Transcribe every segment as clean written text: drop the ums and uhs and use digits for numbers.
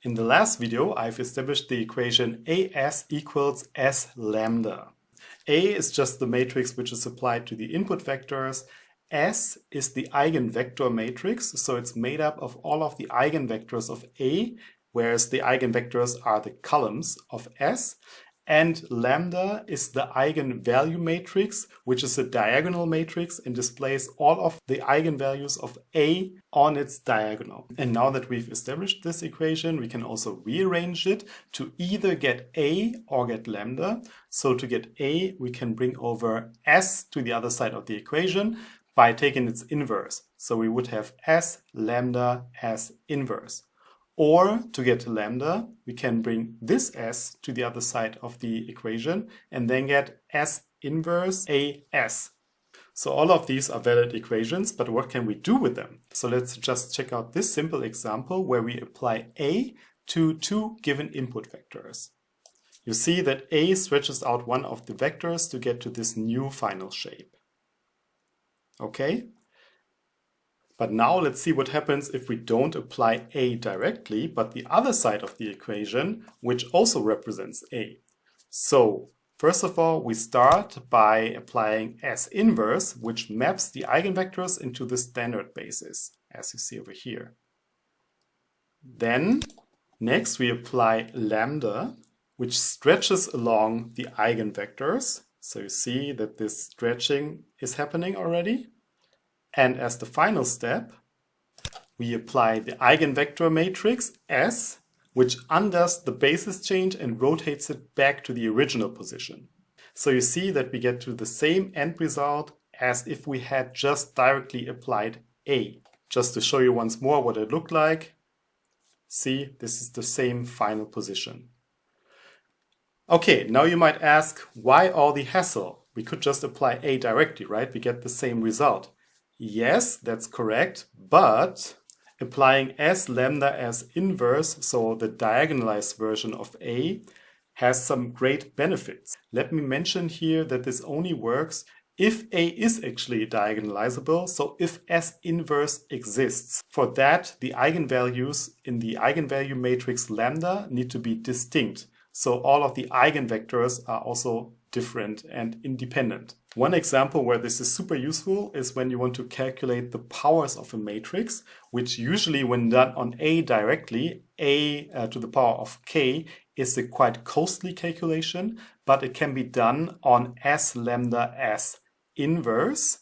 In the last video, I've established the equation AS equals S lambda. A is just the matrix which is applied to the input vectors. S is the eigenvector matrix, so it's made up of all of the eigenvectors of A, whereas the eigenvectors are the columns of S. And lambda is the eigenvalue matrix, which is a diagonal matrix and displays all of the eigenvalues of A on its diagonal. And now that we've established this equation, we can also rearrange it to either get A or get lambda. So to get A, we can bring over S to the other side of the equation by taking its inverse. So we would have S lambda S inverse. Or to get lambda, we can bring this S to the other side of the equation and then get S inverse AS. So all of these are valid equations, but what can we do with them? So let's just check out this simple example where we apply A to two given input vectors. You see that A stretches out one of the vectors to get to this new final shape. Okay? But now let's see what happens if we don't apply A directly, but the other side of the equation, which also represents A. So first of all, we start by applying S inverse, which maps the eigenvectors into the standard basis, as you see over here. Then next we apply lambda, which stretches along the eigenvectors. So you see that this stretching is happening already. And as the final step, we apply the eigenvector matrix S, which undoes the basis change and rotates it back to the original position. So you see that we get to the same end result as if we had just directly applied A. Just to show you once more what it looked like, see, this is the same final position. Okay, now you might ask, why all the hassle? We could just apply A directly, right? We get the same result. Yes, that's correct, but applying S lambda as inverse, so the diagonalized version of A, has some great benefits. Let me mention here that this only works if A is actually diagonalizable, so if S inverse exists. For that, the eigenvalues in the eigenvalue matrix lambda need to be distinct. So all of the eigenvectors are also different and independent. One example where this is super useful is when you want to calculate the powers of a matrix, which usually when done on A directly, A to the power of K is a quite costly calculation, but it can be done on S lambda S inverse.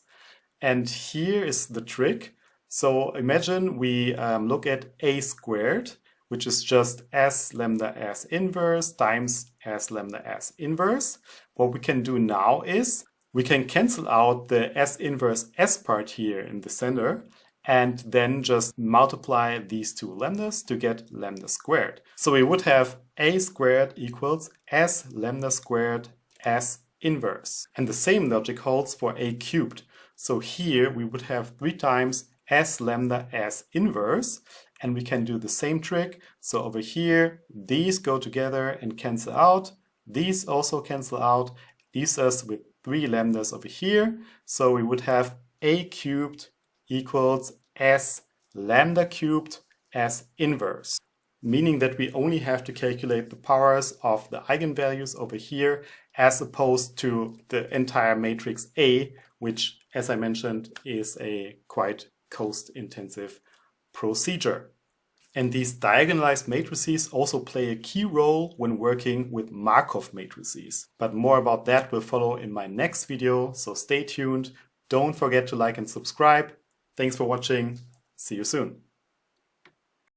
And here is the trick. So imagine we look at A squared, which is just S lambda S inverse times S lambda S inverse. What we can do now is we can cancel out the S inverse S part here in the center and then just multiply these two lambdas to get lambda squared. So we would have A squared equals S lambda squared S inverse. And the same logic holds for A cubed. So here we would have 3 times S lambda S inverse. And we can do the same trick. So over here, these go together and cancel out. These also cancel out. Leaves us with 3 lambdas over here. So we would have A cubed equals S lambda cubed S inverse. Meaning that we only have to calculate the powers of the eigenvalues over here as opposed to the entire matrix A, which, as I mentioned, is a quite cost-intensive procedure. And these diagonalized matrices also play a key role when working with Markov matrices. But more about that will follow in my next video, so stay tuned. Don't forget to like and subscribe. Thanks for watching. See you soon.